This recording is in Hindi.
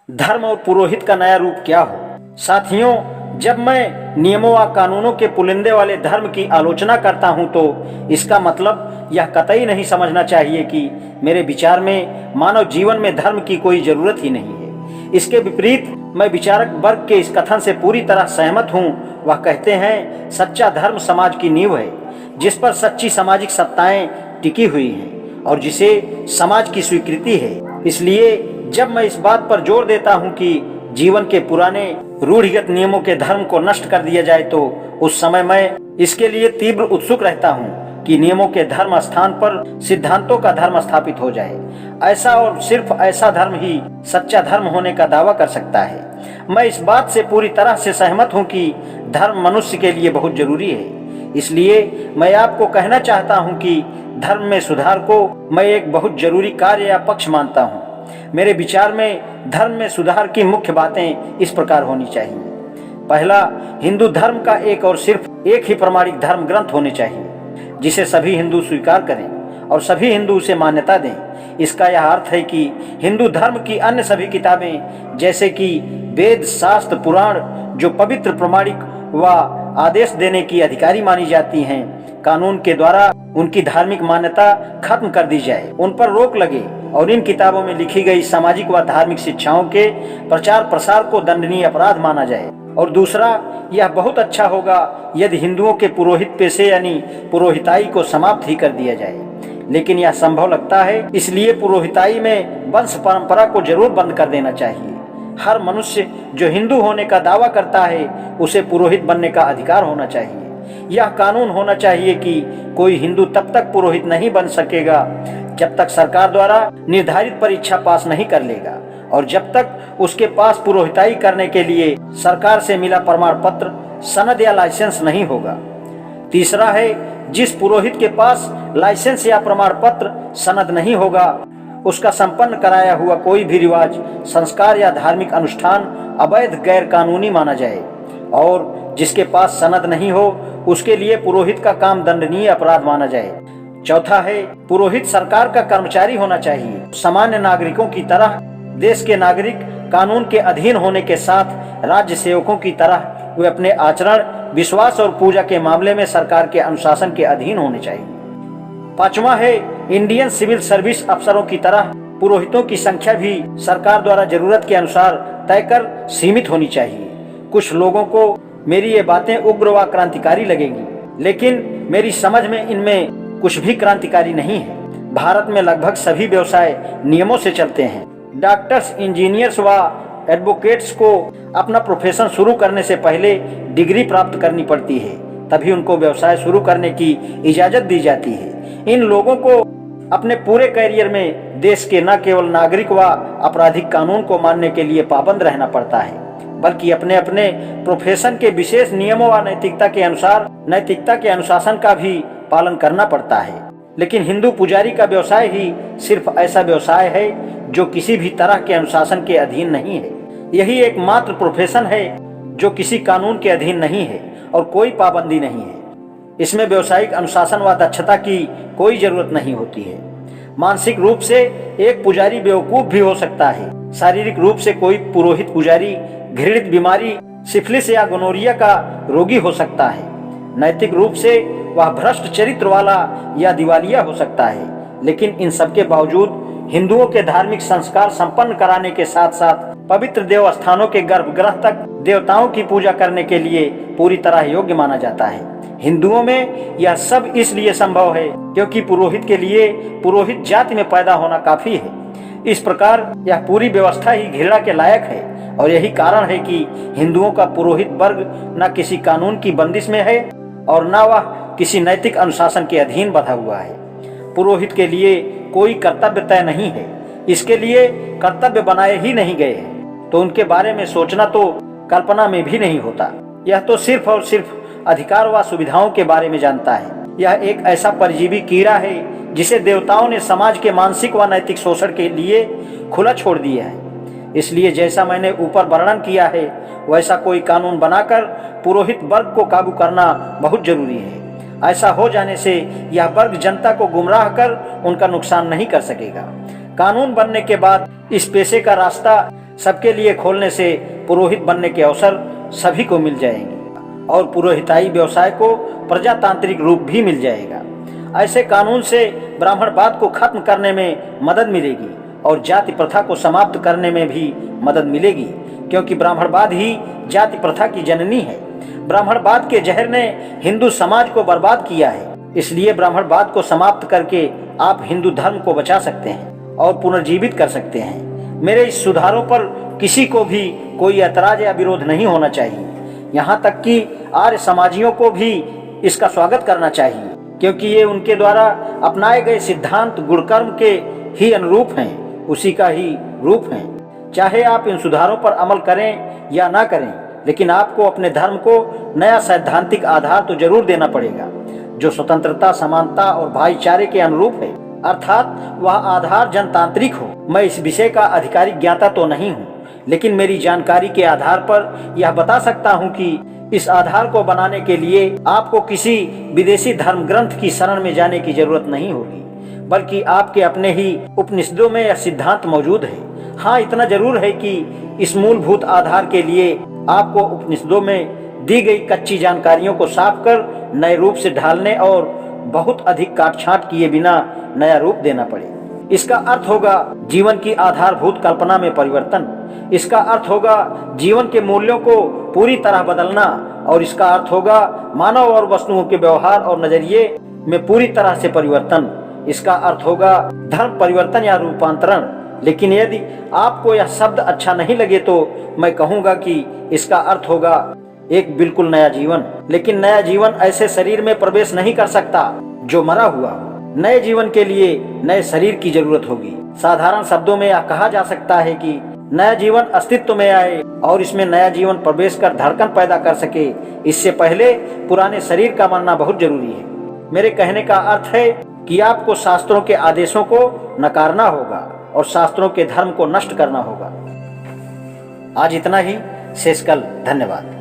धर्म और पुरोहित का नया रूप क्या हो। साथियों, जब मैं नियमों व कानूनों के पुलिंदे वाले धर्म की आलोचना करता हूं तो इसका मतलब यह कतई नहीं समझना चाहिए कि मेरे विचार में मानव जीवन में धर्म की कोई जरूरत ही नहीं है। इसके विपरीत मैं विचारक वर्ग के इस कथन से पूरी तरह सहमत हूं। वह कहते हैं, सच्चा धर्म समाज की नींव है, जिस पर सच्ची सामाजिक सत्ताएं टिकी हुई हैं और जिसे समाज की स्वीकृति है। इसलिए जब मैं इस बात पर जोर देता हूं कि जीवन के पुराने रूढ़िगत नियमों के धर्म को नष्ट कर दिया जाए तो उस समय मैं इसके लिए तीव्र उत्सुक रहता हूं कि नियमों के धर्म स्थान पर सिद्धांतों का धर्म स्थापित हो जाए। ऐसा और सिर्फ ऐसा धर्म ही सच्चा धर्म होने का दावा कर सकता है। मैं इस बात से पूरी तरह से सहमत हूं कि धर्म मनुष्य के लिए बहुत जरूरी है। इसलिए मैं आपको कहना चाहता हूं कि धर्म में सुधार को मैं एक बहुत जरूरी कार्य या पक्ष मानता हूं। मेरे विचार में धर्म में सुधार की मुख्य बातें इस प्रकार होनी चाहिए। पहला, हिंदू धर्म का एक और सिर्फ एक ही प्रमाणिक धर्म ग्रंथ होने चाहिए जिसे सभी हिंदू स्वीकार करें और सभी हिंदू उसे मान्यता दें। इसका यह अर्थ है कि हिंदू धर्म की अन्य सभी किताबें जैसे कि वेद, शास्त्र, पुराण जो पवित्र, प्रमाणिक व आदेश देने की अधिकारी मानी जाती हैं, कानून के द्वारा उनकी धार्मिक मान्यता खत्म कर दी जाए, उन पर रोक लगे और इन किताबों में लिखी गई सामाजिक व धार्मिक शिक्षाओं के प्रचार प्रसार को दंडनीय अपराध माना जाए। और दूसरा, यह बहुत अच्छा होगा यदि हिंदुओं के पुरोहित पेशे यानी पुरोहिताई को समाप्त ही कर दिया जाए, लेकिन यह संभव लगता है, इसलिए पुरोहिताई में वंश परंपरा को जरूर बंद कर देना चाहिए। हर मनुष्य जो हिंदू होने का दावा करता है उसे पुरोहित बनने का अधिकार होना चाहिए। यह कानून होना चाहिए कि कोई हिंदू तब तक पुरोहित नहीं बन सकेगा जब तक सरकार द्वारा निर्धारित परीक्षा पास नहीं कर लेगा और जब तक उसके पास पुरोहिताई करने के लिए सरकार से मिला प्रमाण पत्र, सनद या लाइसेंस नहीं होगा। तीसरा है, जिस पुरोहित के पास लाइसेंस या प्रमाण पत्र, सनद नहीं होगा, उसका संपन्न कराया हुआ कोई भी रिवाज, संस्कार या धार्मिक अनुष्ठान अवैध, गैर कानूनी माना जाए। और जिसके पास सनद नहीं हो उसके लिए पुरोहित का काम दंडनीय अपराध माना जाए। चौथा है, पुरोहित सरकार का कर्मचारी होना चाहिए। सामान्य नागरिकों की तरह देश के नागरिक कानून के अधीन होने के साथ राज्य सेवकों की तरह वे अपने आचरण, विश्वास और पूजा के मामले में सरकार के अनुशासन के अधीन होने चाहिए। पांचवा है, इंडियन सिविल सर्विस अफसरों की तरह पुरोहितों की संख्या भी सरकार द्वारा जरूरत के अनुसार तय कर सीमित होनी चाहिए। कुछ लोगों को मेरी ये बातें उग्र व क्रांतिकारी लगेंगी, लेकिन मेरी समझ में इनमें कुछ भी क्रांतिकारी नहीं है। भारत में लगभग सभी व्यवसाय नियमों से चलते हैं। डॉक्टर्स, इंजीनियर्स व एडवोकेट्स को अपना प्रोफेशन शुरू करने से पहले डिग्री प्राप्त करनी पड़ती है, तभी उनको व्यवसाय शुरू करने की इजाजत दी जाती है। इन लोगों को अपने पूरे करियर में देश के न केवल नागरिक व आपराधिक कानून को मानने के लिए पाबंद रहना पड़ता है, बल्कि अपने अपने प्रोफेशन के विशेष नियमों व नैतिकता के अनुशासन का भी पालन करना पड़ता है। लेकिन हिंदू पुजारी का व्यवसाय ही सिर्फ ऐसा व्यवसाय है जो किसी भी तरह के अनुशासन के अधीन नहीं है। यही एकमात्र प्रोफेशन है जो किसी कानून के अधीन नहीं है और कोई पाबंदी नहीं है। इसमें व्यवसायिक अनुशासन व दक्षता की कोई जरूरत नहीं होती है। मानसिक रूप से एक पुजारी बेवकूफ भी हो सकता है। शारीरिक रूप से कोई पुरोहित पुजारी घृणित बीमारी, सिफिलिस या गोनोरिया का रोगी हो सकता है। नैतिक रूप से वह भ्रष्ट चरित्र वाला या दिवालिया हो सकता है। लेकिन इन सब के बावजूद हिंदुओं के धार्मिक संस्कार संपन्न कराने के साथ साथ पवित्र देव स्थानों के गर्भगृह तक देवताओं की पूजा करने के लिए पूरी तरह योग्य माना जाता है। हिंदुओं में यह सब इसलिए संभव है क्योंकि पुरोहित के लिए पुरोहित जाति में पैदा होना काफी है। इस प्रकार यह पूरी व्यवस्था ही घृणा के लायक है और यही कारण है कि हिंदुओं का पुरोहित वर्ग न किसी कानून की बंदिश में है और न वह किसी नैतिक अनुशासन के अधीन बंधा हुआ है। पुरोहित के लिए कोई कर्तव्य तय नहीं है, इसके लिए कर्तव्य बनाए ही नहीं गए हैं, तो उनके बारे में सोचना तो कल्पना में भी नहीं होता। यह तो सिर्फ और सिर्फ अधिकार व सुविधाओं के बारे में जानता है। यह एक ऐसा परजीवी कीड़ा है जिसे देवताओं ने समाज के मानसिक व नैतिक शोषण के लिए खुला छोड़ दिया है। इसलिए जैसा मैंने ऊपर वर्णन किया है वैसा कोई कानून बनाकर पुरोहित वर्ग को काबू करना बहुत जरूरी है। ऐसा हो जाने से यह वर्ग जनता को गुमराह कर उनका नुकसान नहीं कर सकेगा। कानून बनने के बाद इस पेशे का रास्ता सबके लिए खोलने से पुरोहित बनने के अवसर सभी को मिल जाएंगे और पुरोहिताई व्यवसाय को प्रजातांत्रिक रूप भी मिल जाएगा। ऐसे कानून से ब्राह्मणवाद को खत्म करने में मदद मिलेगी और जाति प्रथा को समाप्त करने में भी मदद मिलेगी, क्योंकि ब्राह्मणवाद ही जाति प्रथा की जननी है। ब्राह्मणवाद के जहर ने हिंदू समाज को बर्बाद किया है, इसलिए ब्राह्मणवाद को समाप्त करके आप हिंदू धर्म को बचा सकते हैं और पुनर्जीवित कर सकते हैं। मेरे इस सुधारों पर किसी को भी कोई ऐतराज या विरोध नहीं होना चाहिए। यहाँ तक कि आर्य समाजियों को भी इसका स्वागत करना चाहिए, क्योंकि ये उनके द्वारा अपनाए गए सिद्धांत गुणकर्म के ही अनुरूप हैं, उसी का ही रूप हैं। चाहे आप इन सुधारों पर अमल करें या ना करें, लेकिन आपको अपने धर्म को नया सैद्धांतिक आधार तो जरूर देना पड़ेगा, जो स्वतंत्रता, समानता और भाईचारे के अनुरूप है, अर्थात वह आधार जनतांत्रिक हो। मैं इस विषय का आधिकारिक ज्ञाता तो नहीं हूँ, लेकिन मेरी जानकारी के आधार पर यह बता सकता हूँ कि इस आधार को बनाने के लिए आपको किसी विदेशी धर्म ग्रंथ की शरण में जाने की जरूरत नहीं होगी, बल्कि आपके अपने ही उपनिषदों में यह सिद्धांत मौजूद है। हाँ, इतना जरूर है कि इस मूलभूत आधार के लिए आपको उपनिषदों में दी गई कच्ची जानकारियों को साफ कर नए रूप से ढालने और बहुत अधिक काटछांट किए बिना नया रूप देना पड़े। इसका अर्थ होगा जीवन की आधारभूत कल्पना में परिवर्तन। इसका अर्थ होगा जीवन के मूल्यों को पूरी तरह बदलना, और इसका अर्थ होगा मानव और वस्तुओं के व्यवहार और नजरिए में पूरी तरह से परिवर्तन। इसका अर्थ होगा धर्म परिवर्तन या रूपांतरण। लेकिन यदि आपको यह शब्द अच्छा नहीं लगे तो मैं कहूँगा कि इसका अर्थ होगा एक बिल्कुल नया जीवन। लेकिन नया जीवन ऐसे शरीर में प्रवेश नहीं कर सकता जो मरा हुआ हो। नए जीवन के लिए नए शरीर की जरूरत होगी। साधारण शब्दों में यह कहा जा सकता है कि नया जीवन अस्तित्व में आए और इसमें नया जीवन प्रवेश कर धड़कन पैदा कर सके, इससे पहले पुराने शरीर का मरना बहुत जरूरी है। मेरे कहने का अर्थ है कि आपको शास्त्रों के आदेशों को नकारना होगा और शास्त्रों के धर्म को नष्ट करना होगा। आज इतना ही, शेष कल। धन्यवाद।